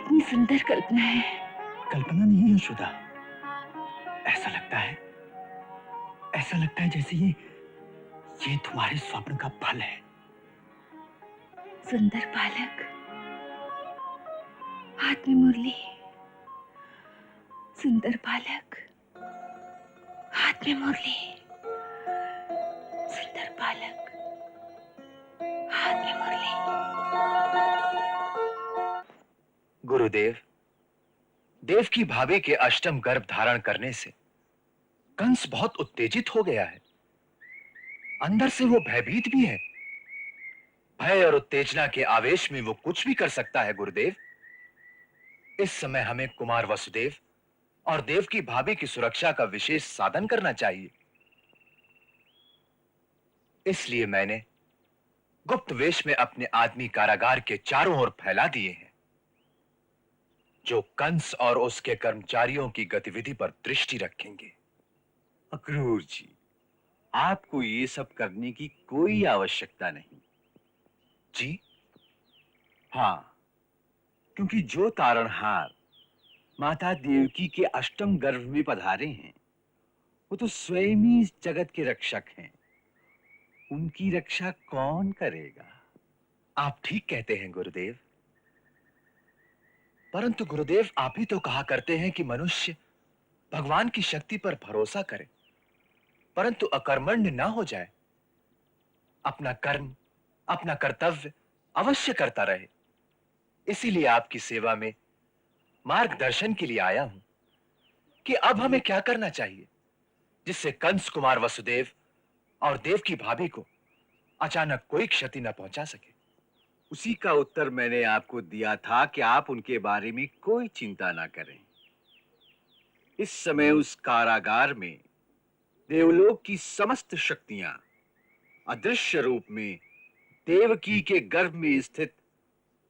कितनी सुंदर कल्पना है। कल्पना नहीं यशोदा, ऐसा लगता है जैसे ये तुम्हारे स्वप्न का फल है। सुंदर बालक, हाथ में मुरली। सुंदर बालक, हाथ में मुरली। सुंदर बालक, हाथ में मुरली। गुरुदेव, देव की भाभी के अष्टम गर्भ धारण करने से कंस बहुत उत्तेजित हो गया है। अंदर से वो भयभीत भी है। भय और उत्तेजना के आवेश में वो कुछ भी कर सकता है गुरुदेव। इस समय हमें कुमार वसुदेव और देव की भाभी की सुरक्षा का विशेष साधन करना चाहिए। इसलिए मैंने गुप्त वेश में अपने आदमी कारागार के चारों ओर फैला दिए हैं, जो कंस और उसके कर्मचारियों की गतिविधि पर दृष्टि रखेंगे। अक्रूर जी, आपको ये सब करने की कोई आवश्यकता नहीं। जी? हाँ, क्योंकि जो तारणहार माता देवकी के अष्टम गर्भ में पधारे हैं, वो तो स्वयं ही इस जगत के रक्षक हैं। उनकी रक्षा कौन करेगा? आप ठीक कहते हैं गुरुदेव, परंतु गुरुदेव आप ही तो कहा करते हैं कि मनुष्य भगवान की शक्ति पर भरोसा करे, परंतु अकर्मण्य ना हो जाए। अपना कर्म, अपना कर्तव्य अवश्य करता रहे। इसीलिए आपकी सेवा में मार्गदर्शन के लिए आया हूं कि अब हमें क्या करना चाहिए, जिससे कंस कुमार वसुदेव और देव की भाभी को अचानक कोई क्षति न पहुंचा सके। उसी का उत्तर मैंने आपको दिया था कि आप उनके बारे में कोई चिंता ना करें। इस समय उस कारागार में देवलोक की समस्त शक्तियां अदृश्य रूप में देवकी के गर्भ में स्थित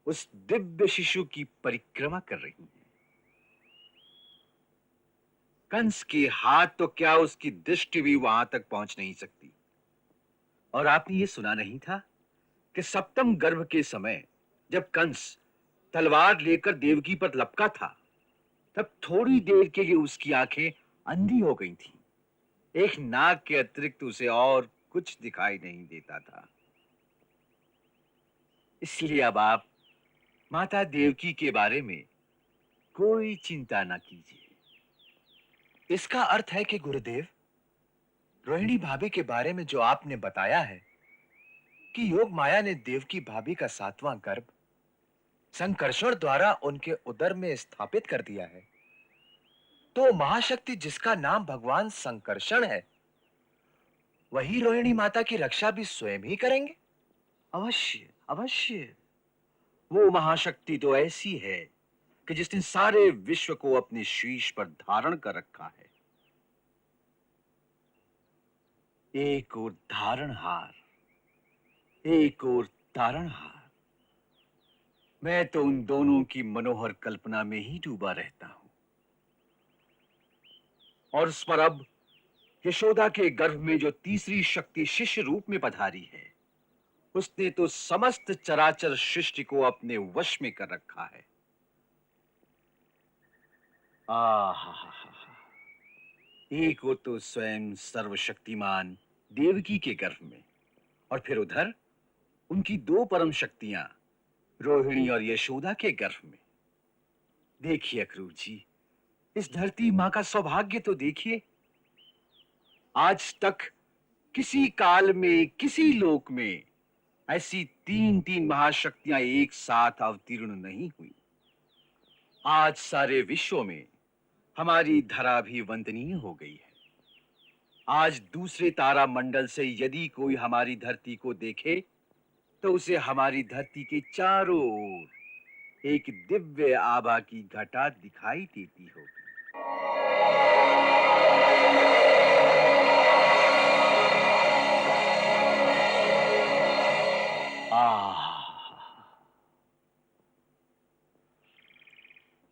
उस दिव्य शिशु की परिक्रमा कर रही हैं। कंस के हाथ तो क्या, उसकी दृष्टि भी वहां तक पहुंच नहीं सकती। और आपने ये सुना नहीं था कि सप्तम गर्भ के समय जब कंस तलवार लेकर देवकी पर लपका था, तब थोड़ी देर के लिए उसकी आंखें अंधी हो गई थीं। एक नाक के अतिरिक्त उसे और कुछ दिखाई नहीं देता था। इसलिए अब आप माता देवकी के बारे में कोई चिंता ना कीजिए। इसका अर्थ है कि गुरुदेव, रोहिणी भाभी के बारे में जो आपने बताया है कि योग माया ने देव की भाभी का 7वां गर्भ संकर्षण द्वारा उनके उदर में स्थापित कर दिया है, तो महाशक्ति जिसका नाम भगवान संकर्षण है, वही रोहिणी माता की रक्षा भी स्वयं ही करेंगे? अवश्य अवश्य। वो महाशक्ति तो ऐसी है कि जिसने सारे विश्व को अपने शीश पर धारण कर रखा है। एक और धारणहार, एक और तारणहार। मैं तो उन दोनों की मनोहर कल्पना में ही डूबा रहता हूं। और उस पर अब यशोदा के गर्भ में जो तीसरी शक्ति शिष्य रूप में पधारी है, उसने तो समस्त चराचर सृष्टि को अपने वश में कर रखा है। एक वो तो स्वयं सर्वशक्तिमान देवकी के गर्भ में, और फिर उधर उनकी 2 परम शक्तियां रोहिणी और यशोदा के गर्भ में। देखिए अक्रूर जी, इस धरती मां का सौभाग्य तो देखिए। आज तक किसी काल में, किसी लोक में ऐसी 3 महाशक्तियां एक साथ अवतीर्ण नहीं हुई। आज सारे विश्व में हमारी धरा भी वंदनीय हो गई है। आज दूसरे तारा मंडल से यदि कोई हमारी धरती को देखे, तो उसे हमारी धरती के चारों ओर एक दिव्य आभा की घटा दिखाई देती होगी।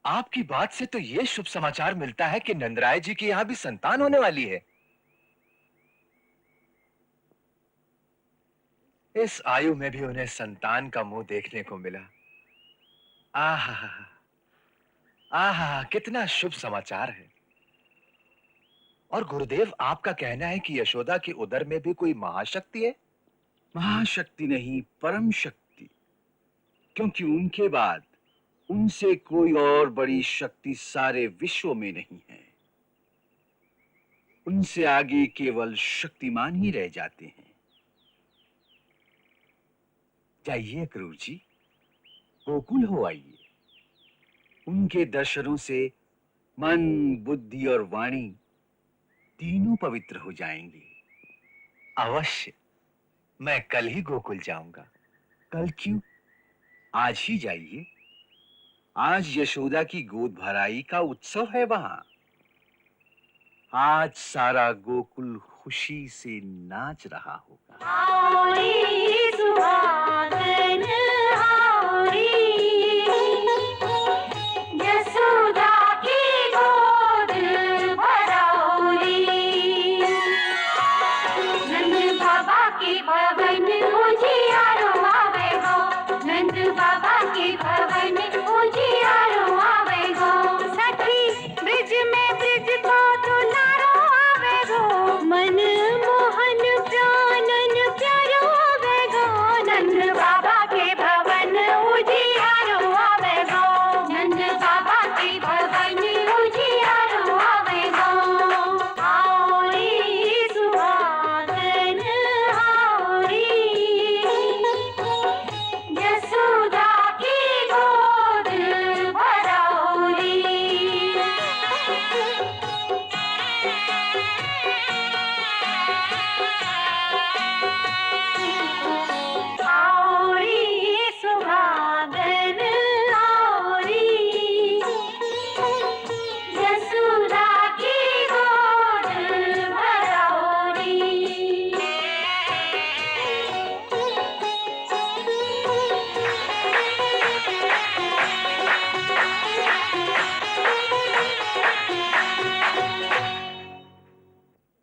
आपकी बात से तो यह शुभ समाचार मिलता है कि नंदराय जी के यहां भी संतान होने वाली है। इस आयु में भी उन्हें संतान का मुंह देखने को मिला। आहा, आहा, कितना शुभ समाचार है। और गुरुदेव, आपका कहना है कि यशोदा के उदर में भी कोई महाशक्ति है? महाशक्ति नहीं, परम शक्ति, क्योंकि उनके बाद उनसे कोई और बड़ी शक्ति सारे विश्व में नहीं है। उनसे आगे केवल शक्तिमान ही रह जाते हैं। जाइए क्रूर जी, गोकुल हो आइए। उनके दर्शनों से मन, बुद्धि और वाणी तीनों पवित्र हो जाएंगे। अवश्य, मैं कल ही गोकुल जाऊंगा। कल क्यों? आज ही जाइए। आज यशोदा की गोद भराई का उत्सव है वहां। आज सारा गोकुल खुशी से नाच रहा होगा।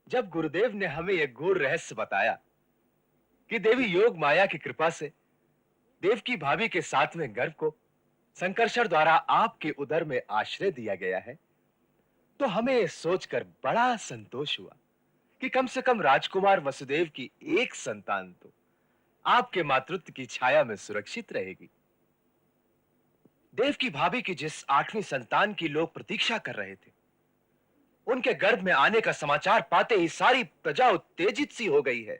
जब गुरुदेव ने हमें यह घोर रहस्य बताया कि देवी योग माया की कृपा से देवकी भाभी के 7वें गर्भ को संकर्षण द्वारा आपके उदर में आश्रय दिया गया है, तो हमें यह सोचकर बड़ा संतोष हुआ कि कम से कम राजकुमार वसुदेव की एक संतान तो आपके मातृत्व की छाया में सुरक्षित रहेगी। देवकी भाभी की जिस 8वीं संतान की लोग प्रतीक्षा कर रहे थे, उनके गर्भ में आने का समाचार पाते ही सारी प्रजा उत्तेजित सी हो गई है।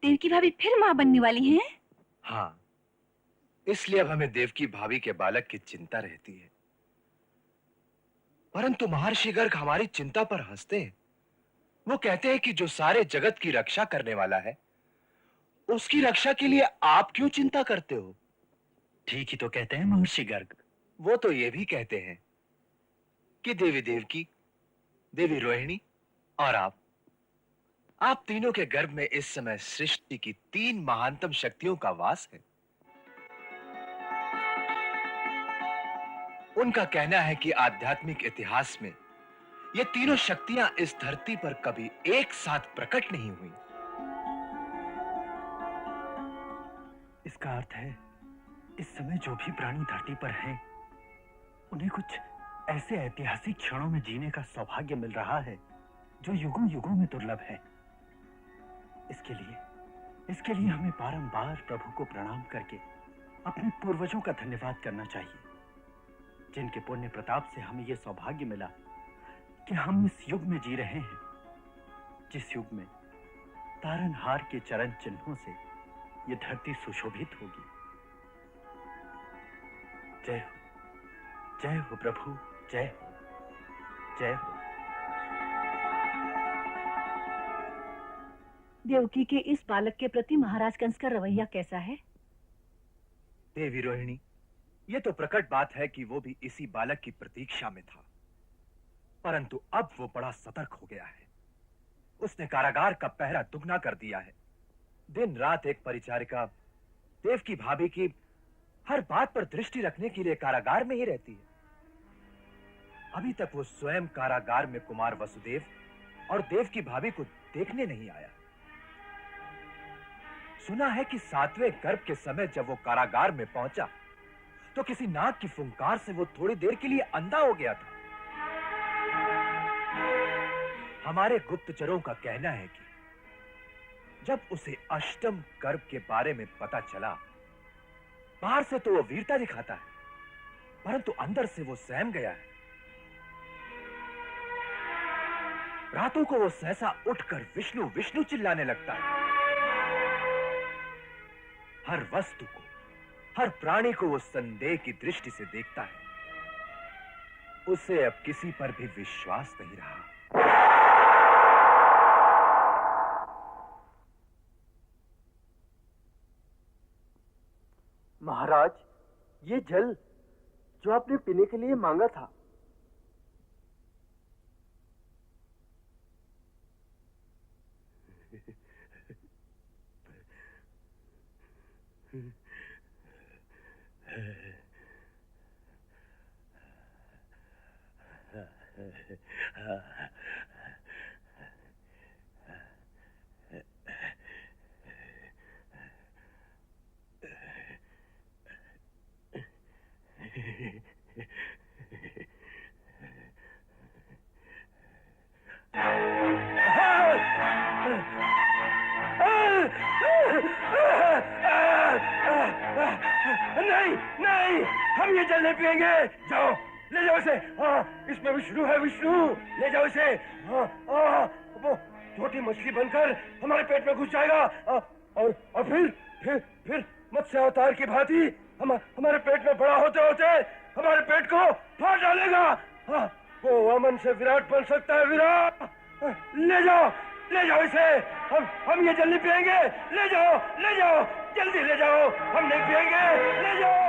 देवकी भाभी फिर मां बनने वाली हैं? हाँ, इसलिए अब हमें देवकी भाभी के बालक की चिंता रहती है। परंतु महर्षि गर्ग हमारी चिंता पर हंसते हैं। वो कहते हैं कि जो सारे जगत की रक्षा करने वाला है, उसकी रक्षा के लिए आप क्यों चिंता करते हो? ठीक ही तो कहते हैं महर्षि गर्ग। वो तो ये भी कहते हैं कि देवी देवकी, देवी रोहिणी और आप तीनों के गर्भ में इस समय सृष्टि की 3 महानतम शक्तियों का वास है। उनका कहना है कि आध्यात्मिक इतिहास में ये तीनों शक्तियां इस धरती पर कभी एक साथ प्रकट नहीं हुई। इसका अर्थ है इस समय जो भी प्राणी धरती पर हैं, उन्हें कुछ ऐसे ऐतिहासिक क्षणों में जीने का सौभाग्य मिल रहा है जो युगों युगों में दुर्लभ है। इसके लिए हमें बारंबार प्रभु को प्रणाम करके अपने पूर्वजों का धन्यवाद करना चाहिए, जिनके पुण्य प्रताप से हमें यह सौभाग्य मिला कि हम इस युग में जी रहे हैं, जिस युग में तारनहार के चरण चिन्हों से ये धरती सुशोभित होगी। जय हो प्रभु, जय हो, जय हो। देवकी के इस बालक के प्रति महाराज कंस का रवैया कैसा है? देवी रोहिणी, यह तो प्रकट बात है कि वो भी इसी बालक की प्रतीक्षा में था, परंतु अब वो बड़ा सतर्क हो गया है। उसने कारागार का पहरा दुगना कर दिया है। दिन रात एक परिचारिका देवकी भाभी की हर बात पर दृष्टि रखने के लिए कारागार में ही रहती है। अभी तक वो स्वयं कारागार में कुमार वसुदेव और देवकी भाभी को देखने नहीं आया। सुना है कि 7वें गर्भ के समय जब वो कारागार में पहुंचा तो किसी नाग की फुंकार से वो थोड़ी देर के लिए अंधा हो गया था। हमारे गुप्तचरों का कहना है कि जब उसे अष्टम गर्भ के बारे में पता चला, बाहर से तो वो वीरता दिखाता है, परंतु अंदर से वो सहम गया है। रातों को वो सहसा उठकर विष्णु विष्णु चिल्लाने लगता है। हर वस्तु को, हर प्राणी को वो संदेह की दृष्टि से देखता है। उसे अब किसी पर भी विश्वास नहीं रहा। महाराज, ये जल जो आपने पीने के लिए मांगा था, नहीं नहीं, हम ये जल नहीं पिएंगे। जाओ, ले जाओ इसे। इसमें विष्णु है, विष्णु। ले जाओ इसे। वो छोटी मछली बनकर हमारे पेट में घुस जाएगा और फिर मत्स्य अवतार की भांति हमारे पेट में बड़ा होते होते हमारे पेट को फाड़ डालेगा। वो अमन से विराट बन सकता है, विराट। ले जाओ इसे। हम ये जल नहीं पिएंगे। ले जाओ, जल्दी ले जाओ। हम नहीं पिएंगे, ले जाओ।